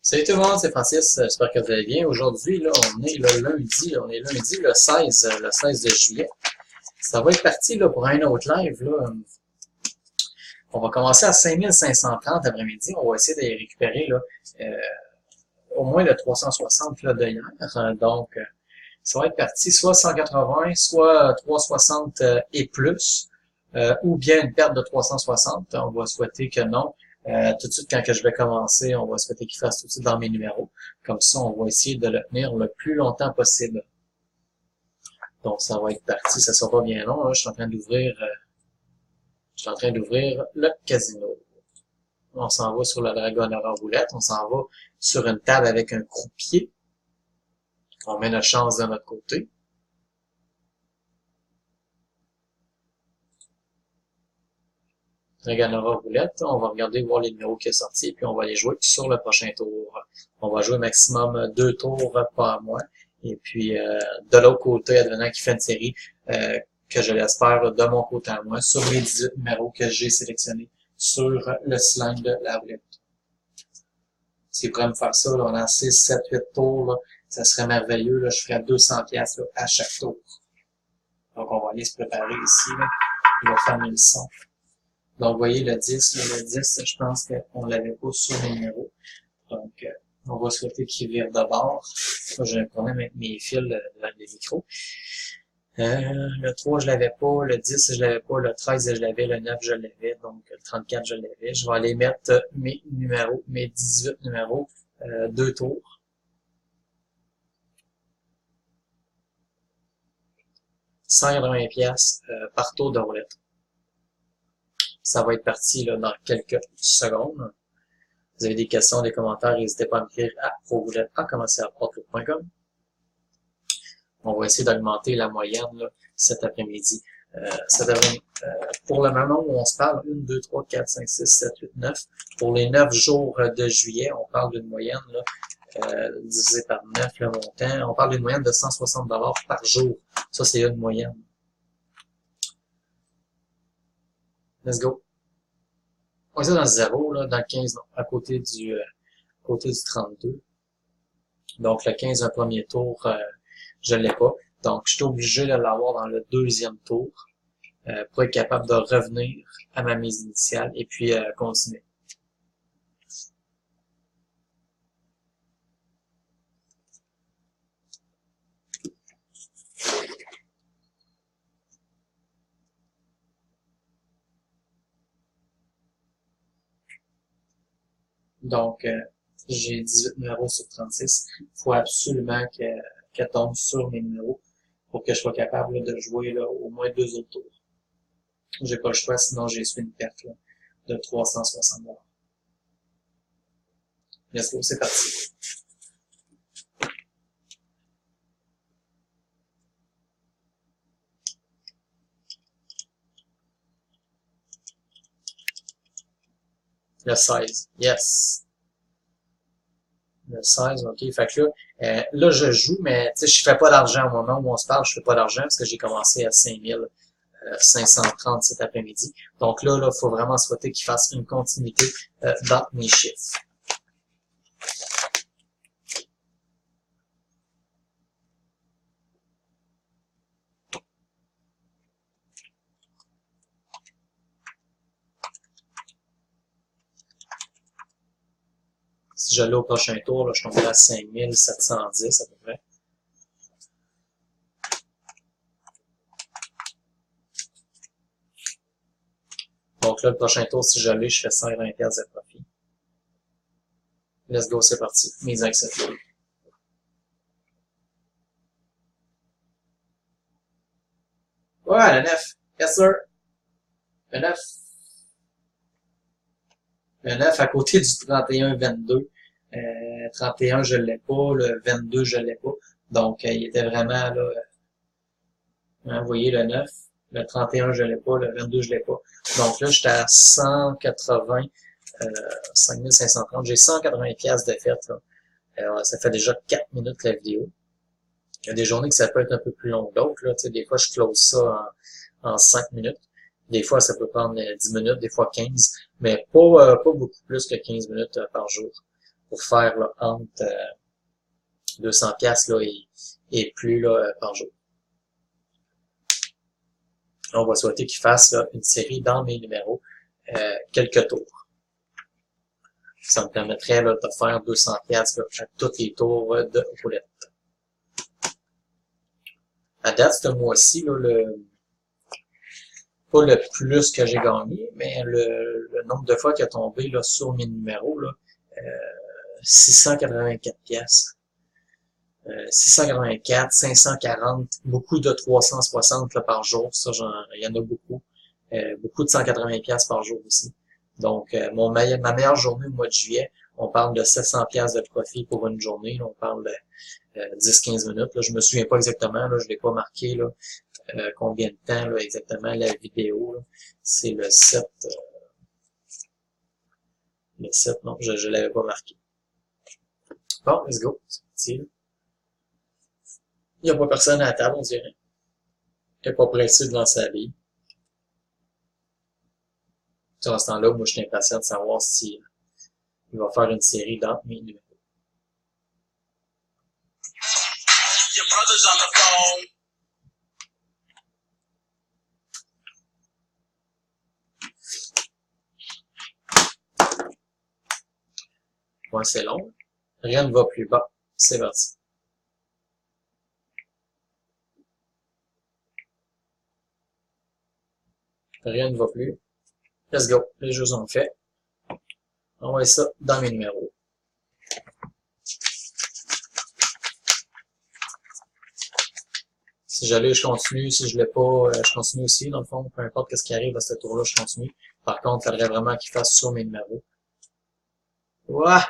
Salut tout le monde, c'est Francis, j'espère que vous allez bien. Aujourd'hui, là, on est lundi le 16 de juillet. Ça va être parti là, pour un autre live. Là. On va commencer à 5530 après-midi. On va essayer de récupérer là, au moins le 360 là, de hier. Donc, ça va être parti soit 180, soit 360 et plus, ou bien une perte de 360. On va souhaiter que non. Tout de suite, quand que je vais commencer, on va souhaiter qu'il fasse tout de suite dans mes numéros. Comme ça, on va essayer de le tenir le plus longtemps possible. Donc, ça va être parti. Ça sera pas bien long. Là. Je suis en train d'ouvrir le casino. On s'en va sur la Dragonera roulette. On s'en va sur une table avec un croupier. On met notre chance de notre côté. Dragonera roulette, on va regarder, voir les numéros qui sont sortis, puis on va les jouer sur le prochain tour. On va jouer maximum 2 tours par mois. Et puis, de l'autre côté, advenant qui fait une série, que je l'espère de mon côté à moi, sur les 18 numéros que j'ai sélectionnés sur le cylindre de la roulette. Si vous pourrez me faire ça, là, on a 6, 7, 8 tours, là, ça serait merveilleux, là, je ferais 200$ là, à chaque tour. Donc, on va aller se préparer ici, là. On va fermer le son. Donc, vous voyez le 10, là, le 10, je pense qu'on l'avait pas sur les numéros. Donc, on va souhaiter qu'il vire de bord. Moi, j'ai un problème avec mes fils avec les micros. Le 3, je l'avais pas. Le 10, je l'avais pas. Le 13, je l'avais. Le 9, je l'avais. Donc, le 34, je l'avais. Je vais aller mettre mes numéros, mes 18 numéros, 2 tours. $180 par tour de roulette. Ça va être parti là, dans quelques secondes. Vous avez des questions, des commentaires, n'hésitez pas à m'écrire à proroulettes@outlook.com. On va essayer d'augmenter la moyenne là, cet après-midi. Ça devrait, pour le moment où on se parle, 1, 2, 3, 4, 5, 6, 7, 8, 9. Pour les 9 jours de juillet, on parle d'une moyenne là, divisé par 9 le montant. On parle d'une moyenne de $160 par jour. Ça, c'est une moyenne. Let's go. On est dans le 0, là, dans le 15, non, à côté du 32. Donc, le 15, un premier tour, je l'ai pas. Donc, je suis obligé de l'avoir dans le deuxième tour pour être capable de revenir à ma mise initiale et puis continuer. Donc, j'ai 18 numéros sur 36. Il faut absolument qu'elle tombe sur mes numéros pour que je sois capable là, de jouer là, au moins 2 autres tours. J'ai pas le choix, sinon j'ai su une perte là, de $360. Let's go, c'est parti. Le 16. Yes. Le 16, ok. Fait que là, je joue, mais tu sais, je fais pas d'argent au moment où on se parle, je fais pas d'argent parce que j'ai commencé à 5530 cet après-midi. Donc là, faut vraiment souhaiter qu'il fasse une continuité dans mes chiffres. Si je l'ai au prochain tour, là, je tomberai à 5710 à peu près. Donc là, le prochain tour, si je l'ai, je fais 120$ de profit. Let's go, c'est parti. Mise acceptée. Ouais, le 9. Yes, sir. Le 9. Le 9 à côté du 31-22. 31, je l'ai pas. Le 22, je l'ai pas. Donc, il était vraiment là. Vous voyez le 9. Le 31, je l'ai pas. Le 22, je l'ai pas. Donc là, j'étais à 180, 5530. J'ai 180$ de fête. Là. Alors, ça fait déjà 4 minutes la vidéo. Il y a des journées que ça peut être un peu plus long que d'autres. Là. Tu sais, des fois, je close ça en 5 minutes. Des fois, ça peut prendre 10 minutes, des fois 15, mais pas beaucoup plus que 15 minutes par jour. pour faire là, entre 200$ là, et plus là, par jour. On va souhaiter qu'il fasse là, une série dans mes numéros, quelques tours. Ça me permettrait là, de faire 200$ là, à tous les tours de roulette. À date, ce mois-ci, là, pas le plus que j'ai gagné, mais le nombre de fois qu'il a tombé là, sur mes numéros, là, 684$. 684, 540, beaucoup de 360 là, par jour, ça il y en a beaucoup. Beaucoup de 180$ par jour aussi. Donc, ma meilleure journée au mois de juillet, on parle de 700$ de profit pour une journée, là, on parle de 10-15 minutes. Là, je me souviens pas exactement, là, je l'ai pas marqué là, combien de temps là, exactement la vidéo. C'est le 7. Le 7, non, je l'avais pas marqué. Bon, let's go. C'est parti. Là. Il n'y a pas personne à la table, on dirait. Il n'est pas pressé de lancer la bille. Sur ce temps-là, moi, je suis impatient de savoir si il va faire une série dans mes numéros. Ouais, c'est long. Rien ne va plus bas. C'est parti. Rien ne va plus. Let's go. Les jeux sont faits. On va ça dans mes numéros. Si j'allais, je continue. Si je l'ai pas, je continue aussi. Dans le fond, peu importe ce qui arrive à ce tour-là, je continue. Par contre, il faudrait vraiment qu'il fasse sur mes numéros. Ouah!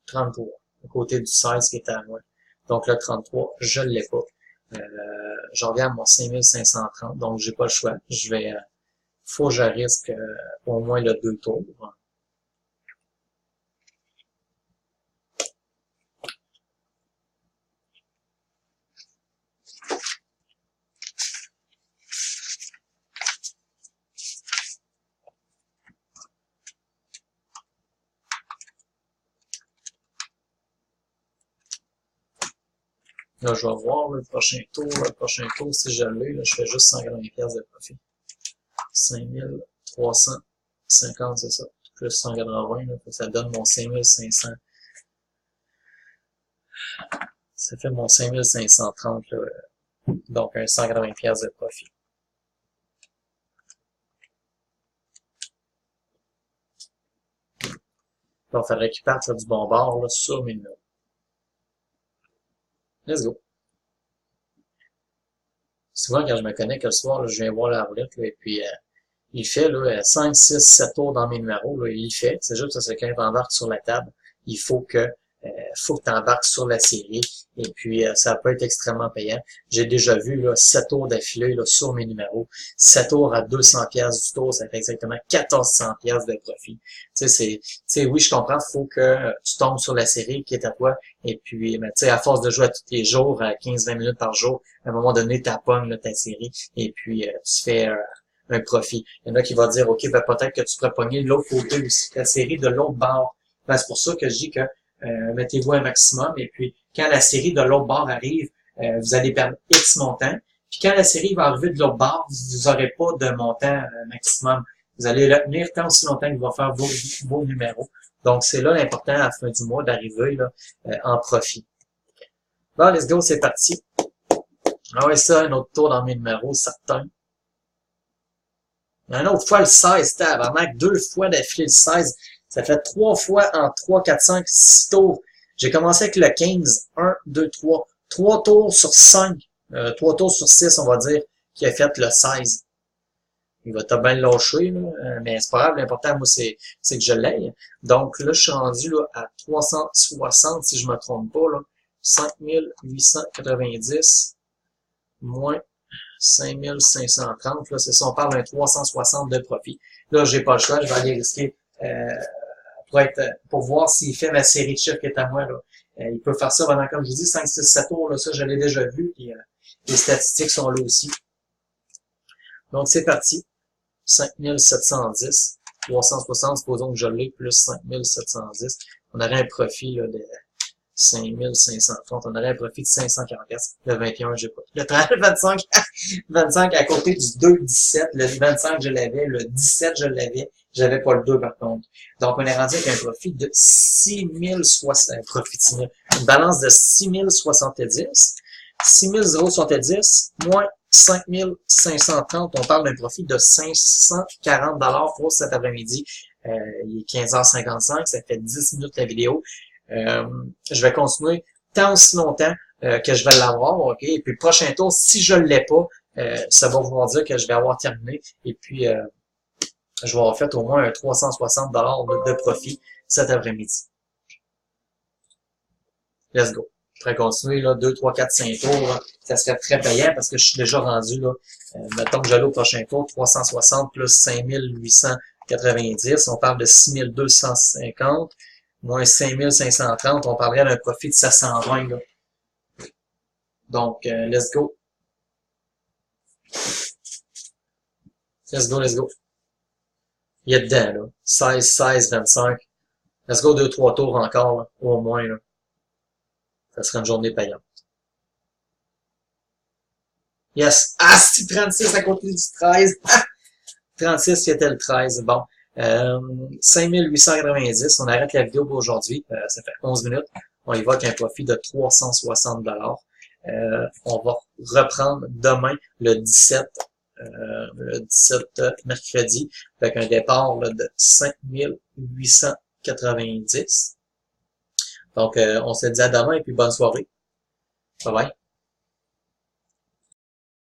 33. À côté du 16 qui était à moi. Donc le 33, je ne l'ai pas. Je reviens à mon 5530. Donc j'ai pas le choix. Je vais... faut que je risque au moins le 2 tours. Là, je vais voir le prochain tour. Le prochain tour, si je l'ai, je fais juste 180$ de profit. 5350, c'est ça. Plus 180, là, ça donne mon 5500. Ça fait mon 5530, là, donc un 180$ de profit. Là, il faudrait qu'il parte là, du bon bord là, sur mes numéros. Let's go. Souvent, quand je me connecte le soir, là, je viens voir la roulette, là, et puis il fait là, 5, 6, 7 tours dans mes numéros. Là, il fait. C'est juste que quand tu embarques sur la table, il faut que tu embarques sur la série. Et puis, ça peut être extrêmement payant. J'ai déjà vu là, 7 tours d'affilée là, sur mes numéros. 7 tours à 200$ du tour, ça fait exactement 1400$ de profit. Tu sais, oui, je comprends, il faut que tu tombes sur la série qui est à toi. Et puis, tu sais, à force de jouer à tous les jours, à 15-20 minutes par jour, à un moment donné, tu appognes ta série. Et puis, tu fais un profit. Il y en a qui vont dire, OK, ben, peut-être que tu pourrais pogner de l'autre côté aussi, la série de l'autre bord. Ben, c'est pour ça que je dis que mettez-vous un maximum. Et puis, quand la série de l'autre bord arrive, vous allez perdre X montant. Puis quand la série va arriver de l'autre bord, vous n'aurez pas de montant maximum. Vous allez le tenir tant aussi longtemps qu'il va faire vos numéros. Donc, c'est là l'important à la fin du mois d'arriver là en profit. Bon, let's go, c'est parti. Ah ouais, ça, un autre tour dans mes numéros, certains. Une autre fois le 16, vraiment 2 fois d'affilée le 16. Ça fait 3 fois en 3, 4, 5, 6 tours. J'ai commencé avec le 15. 1, 2, 3. 3 tours sur 5. 3 tours sur 6, on va dire, qui a fait le 16. Il va te bien lâcher, là, mais c'est pas grave. L'important, moi, c'est que je l'aille. Donc là, je suis rendu là, à 360, si je me trompe pas. Là. 5890 moins 5530. Là, c'est ça, on parle d'un 360 de profit. Là, j'ai pas le choix, je vais aller risquer pour voir s'il fait ma série de chiffres qui est à moi. Là. Il peut faire ça pendant, comme je vous dis, 5, 6, 7 tours. Là, ça, je l'ai déjà vu. Et, les statistiques sont là aussi. Donc, c'est parti. 5710. 360, supposons que je l'ai, plus 5710. On aurait un profit là, de 5530. On aurait un profit de 544. Le 21, j'ai pas. Le 30, le 25, 25 à côté du 2, 17. Le 25, je l'avais. Le 17, je l'avais. J'avais pas le 2 par contre. Donc, on est rendu avec un profit de 6060. Profit de 6000. Une balance de 6070. 6070 moins 5530. On parle d'un profit de 540 pour cet après-midi. Il est 15h55. Ça fait 10 minutes la vidéo. Je vais continuer tant aussi longtemps que je vais l'avoir, ok? Et puis prochain tour, si je ne l'ai pas, ça va vouloir dire que je vais avoir terminé. Et puis je vais avoir fait au moins un 360 de profit cet après-midi. Let's go. Je pourrais continuer là, 2, 3, 4, 5 tours. Là. Ça serait très payant parce que je suis déjà rendu là. Mettons que j'allais au prochain tour, 360 plus 5890. On parle de 6250. Moins 5530, on parlerait d'un profit de 720. Là. Donc, let's go. Let's go, let's go. Il y a dedans, là. 16, 16, 25. Let's go 2, 3 tours encore, là, au moins. Là. Ça serait une journée payante. Yes. Ah, c'est 36 à côté du 13. 36, c'était le 13. Bon. 5890, on arrête la vidéo pour aujourd'hui, ça fait 11 minutes, on y va avec un profit de 360 $. On va reprendre demain le 17 mercredi, avec un départ là, de 5890. Donc, on se dit à demain et puis bonne soirée. Bye bye.